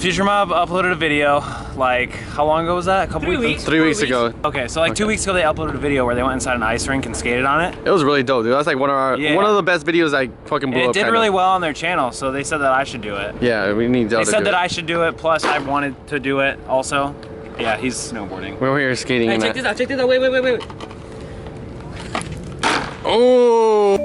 Future Mob uploaded a video, like, how long ago was that? A couple weeks? 3 weeks ago. Okay, so like 2 weeks ago they uploaded a video where they went inside an ice rink and skated on it. It was really dope, dude. That's like one of the best videos I fucking blew up. It did really well on their channel, so they said that I should do it. Yeah, we need Dale to do it. They said that I should do it, plus I wanted to do it also. Yeah, he's snowboarding. We're here skating. Hey, check this out, wait. Oh!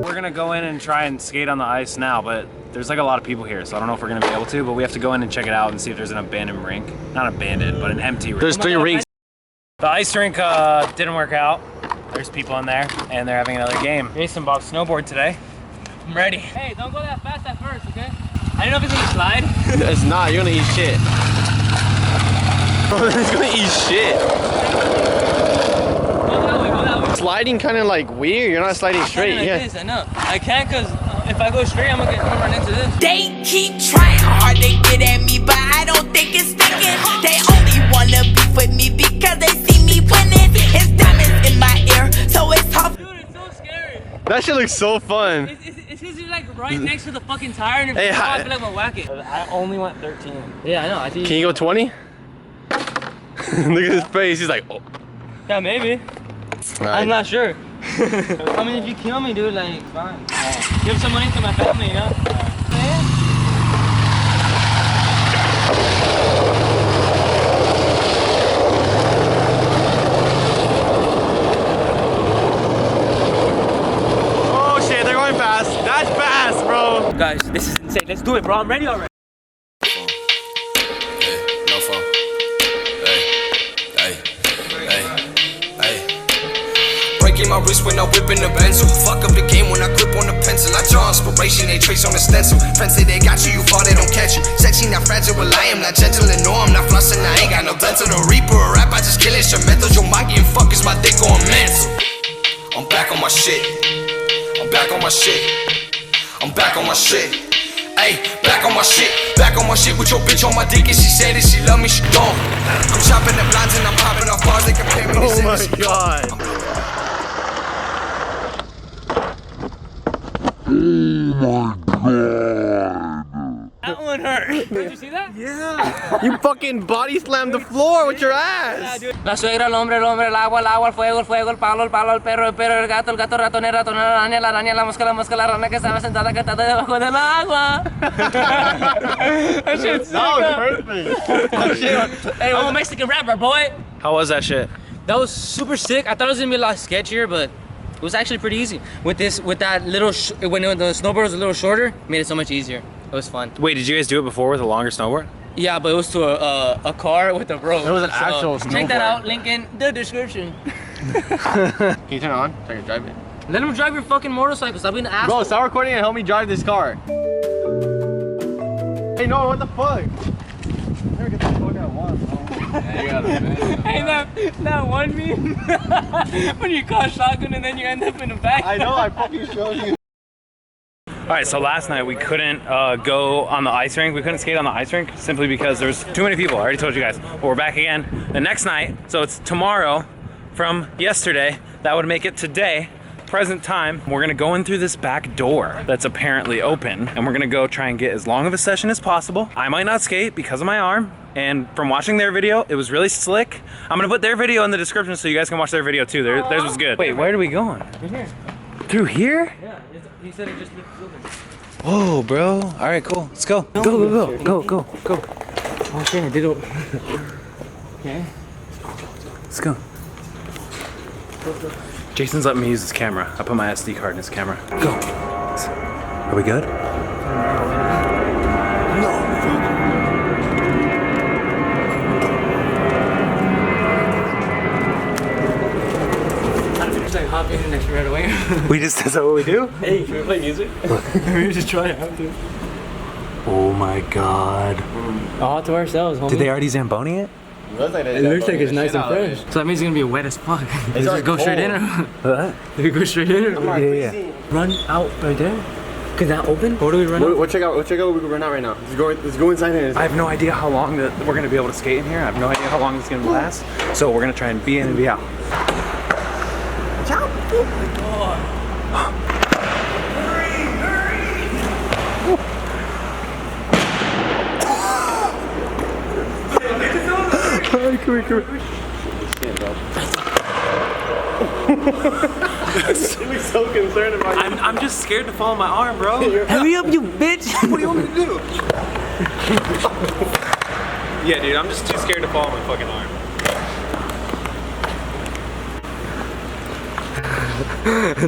We're gonna go in and try and skate on the ice now, but there's like a lot of people here, so I don't know if we're gonna be able to, but we have to go in and check it out and see if there's an abandoned rink. Not abandoned, but an empty rink. There's 3 rinks. The ice rink didn't work out. There's people in there, and they're having another game. Jason bought a snowboard today. I'm ready. Hey, don't go that fast at first, okay? I don't know if it's gonna slide. It's not, you're gonna eat shit. It's gonna eat shit. Go that way. Sliding kind of like weird, you're not sliding straight. Like this, I know. I can't because if I go straight, I'm gonna run into this. They keep trying hard to get at me, but I don't think it's sticking. They only wanna beef with me because they see me winning. It's diamonds in my ear, so it's tough. Dude, it's so scary. That shit looks so fun. It's usually like right next to the fucking tire, and if Hey, I feel like I'm gonna whack it. I only went 13. Yeah, I know. I think. Can you go 20? Look at his face, he's like, oh. Yeah, maybe. Right. I'm not sure. I mean, if you kill me, dude, like, fine. Give some money to my family, you know? Oh shit, they're going fast. That's fast, bro. Guys, this is insane. Let's do it, bro. I'm ready already. My wrist when I whip in the pencil. Fuck up the game when I grip on the pencil. I draw inspiration, they trace on the stencil. Friends say they got you, you fall, they don't catch you. Sexy, not fragile, well I am not gentle. And no, I'm not flossing, I ain't got no dental. The reaper, a rap, I just kill instrumentals. Your mind getting fucked, is my dick going mental. I'm back on my shit. I'm back on my shit. I'm back on my shit. Ayy, back on my shit. Back on my shit with your bitch on my dick. And she said that she love me, she don't. I'm chopping the blinds and I'm popping off bars. They compare me to Oh my god. That one hurt. Did you see that? Yeah. You fucking body slammed the floor with your ass. La suegra, el hombre, el agua, el fuego, el palo, el perro, el gato, ratonero, la araña, la mosca, la rana que estaba sentada debajo del agua. That shit's sick. That was perfect. Hey, I'm a Mexican rapper, boy. How was that shit? That was super sick. I thought it was gonna be a lot sketchier, but it was actually pretty easy. With that little, when the snowboard was a little shorter, it made it so much easier. It was fun. Wait, did you guys do it before with a longer snowboard? Yeah, but it was to a car with a rope. It was an actual snowboard. Check that out, link in the description. Can you turn it on so I can drive it? Let him drive your fucking motorcycle. Stop being an asshole. Bro, start recording and help me drive this car. Hey, no, what the fuck? Never get the fuck out once, bro. Yeah, you gotta Hey, that one meme when you call shotgun and then you end up in the back. I know, I fucking showed you. Alright, so last night we couldn't go on the ice rink. We couldn't skate on the ice rink simply because there's too many people. I already told you guys. But we're back again the next night. So it's tomorrow from yesterday. That would make it today, present time. We're gonna go in through this back door that's apparently open, and we're gonna go try and get as long of a session as possible. I might not skate because of my arm, and from watching their video, it was really slick. I'm gonna put their video in the description so you guys can watch their video too. Theirs was good. Wait, where are we going? Right here. Through here? Yeah, he said it just looked open. Whoa, bro. All right, cool. Let's go. Go. Oh shit, I did it. Okay. Let's go. Jason's letting me use his camera. I put my SD card in his camera. Go. Are we good? Hop in next right away. Is that what we do? Hey, can we play music? We just try it out, dude. Oh my god. All to ourselves, homie. Did they already Zamboni it? It looks like it's nice and fresh. So that means it's gonna be wet as fuck. Let's just go straight in or What? do we go straight in or? Yeah. Run out right there? Can that open? Or do we run out? We'll check out we can run out right now. Let's go inside here. I have no idea how long that we're gonna be able to skate in here. I have no idea how long it's gonna last. So we're gonna try and be in and be out. Oh my god. Hurry! Come here. You're so concerned about you. I'm just scared to fall on my arm, bro. Hurry up, you bitch! What do you want me to do? Yeah, dude, I'm just too scared to fall on my fucking arm.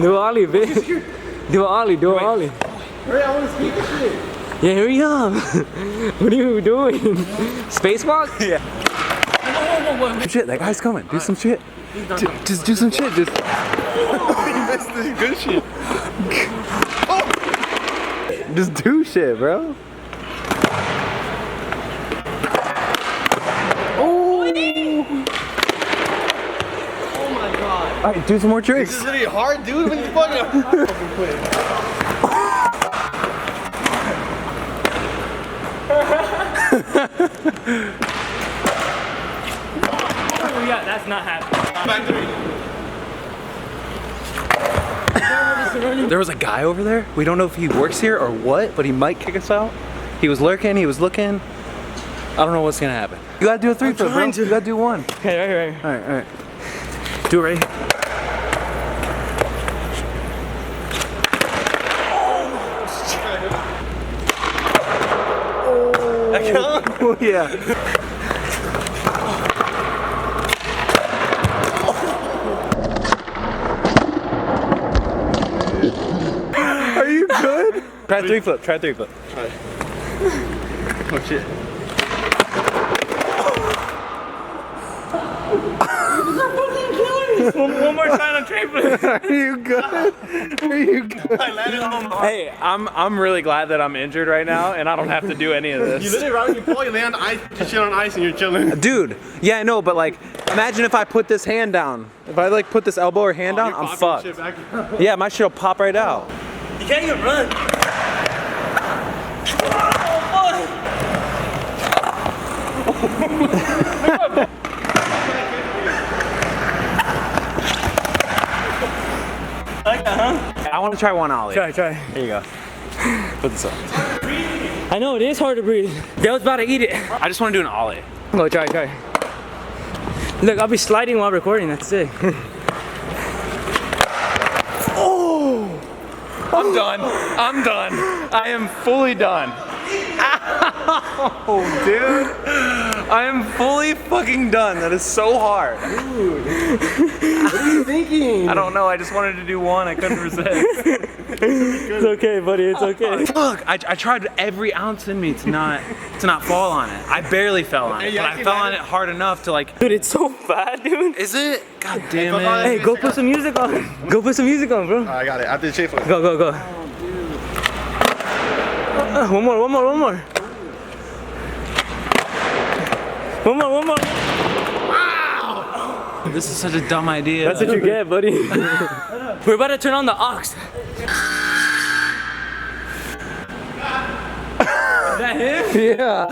Do ollie, bitch. Do ollie. Hurry, I want to speak this shit. Yeah, hurry up. What are you doing? Spacewalk? Yeah. Some shit, that guy's coming. Do some shit. Just do some shit. Just. You missed this good shit. Just do shit, bro. Alright, do some more tricks. This is really hard, dude. What the fuck? Oh yeah, that's not happening. Back 3. There was a guy over there. We don't know if he works here or what, but he might kick us out. He was lurking, he was looking. I don't know what's gonna happen. You gotta do a 3 flip, bro. You gotta do one. Okay, right. Alright. Do it right here. Oh, yeah. Are you good? Try 3 flip. Alright. Oh shit. One more time on trampoline. Are you good? Are you good? I landed on my Hey, I'm really glad that I'm injured right now and I don't have to do any of You this. literally right when you fall, you land on ice, you shit on ice and you're chilling. Dude, yeah, I know, but like, imagine if I put this hand down. If I like put this elbow or hand down, I'm fucked. Shit back. Yeah, my shit'll pop right out. You can't even run. I want to try one ollie. Try. Here you go. Put this up. I know, it is hard to breathe. Dale's about to eat it. I just want to do an ollie. Go, try. Look, I'll be sliding while recording, that's it. Oh! I'm done. I am fully done. Ow, dude. I am fully fucking done. That is so hard. Dude, what are you thinking? I don't know. I just wanted to do one. I couldn't resist. It's okay, buddy, it's okay. Look, I tried every ounce in me to not fall on it. I barely fell on it, but I fell on it hard enough to like. Dude, it's so bad, dude. Is it? God damn it. Hey, go put some music on. Go put some music on, bro. I got it. After the chain flip. Go. One more. One more. This is such a dumb idea. That's what you get, buddy. We're about to turn on the aux. Is that him? Yeah.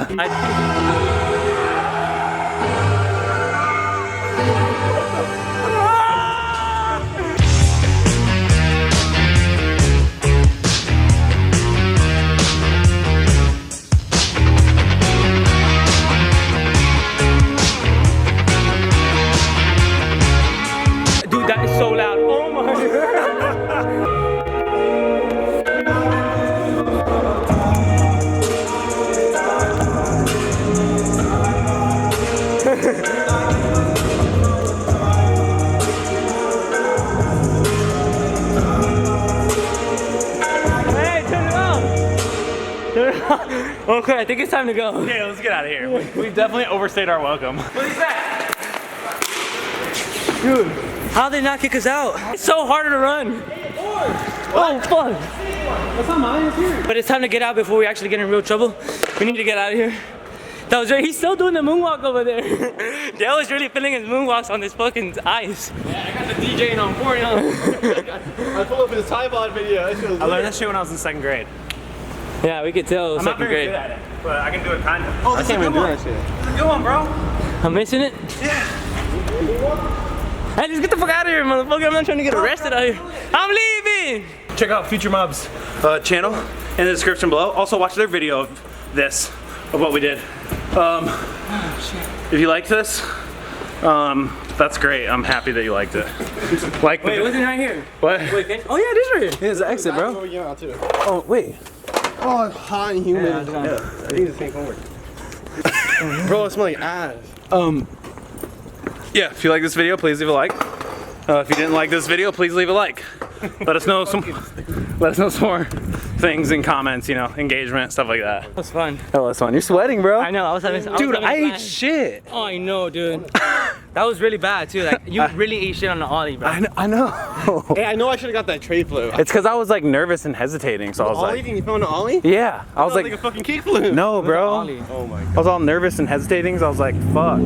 Dude, that is so loud. Oh my god. Hey, turn it on. Okay, I think it's time to go. Okay, let's get out of here. We've definitely overstayed our welcome. Dude, how did they not kick us out? It's so hard to run. Oh, fuck. That's not mine, it's here. But it's time to get out before we actually get in real trouble. We need to get out of here. That was right. He's still doing the moonwalk over there. Dale is really feeling his moonwalks on this fucking ice. Yeah, I got the DJing on point, huh? I pulled up his tripod video. I learned that shit when I was in 2nd grade. Yeah, we could tell. I'm not very good at it, but I can do it kind of. Oh, this is a good one. It's a good one, bro. I'm missing it? Yeah. Hey, just get the fuck out of here, motherfucker. I'm not trying to get arrested out here. I'm leaving! Check out Future Mob's channel in the description below. Also watch their video of this, of what we did. If you liked this, That's great. I'm happy that you liked it. Like Wait, what's it right here? What? Wait, oh yeah, it is right here. Here's the exit, bro. Oh, wait. Oh, it's hot and humid. I need to take homework. Bro, it smells like ass. Yeah, if you like this video, please leave a like. If you didn't like this video, please leave a like. Let us know some more things in comments, you know, engagement, stuff like that. That was fun. That was fun. You're sweating, bro. I know, I was having Dude, I ate fun. shit. Oh, I know, dude. That was really bad too. Like, you really ate shit on the ollie, bro. I know. Hey, I know I should have got that tray flip. It's because I was like nervous and hesitating, so I was Ollie? like, Did you found an ollie? yeah. I was Like like a fucking kick flip. no, bro. Ollie. Oh my god. I was all nervous and hesitating, so I was like, fuck.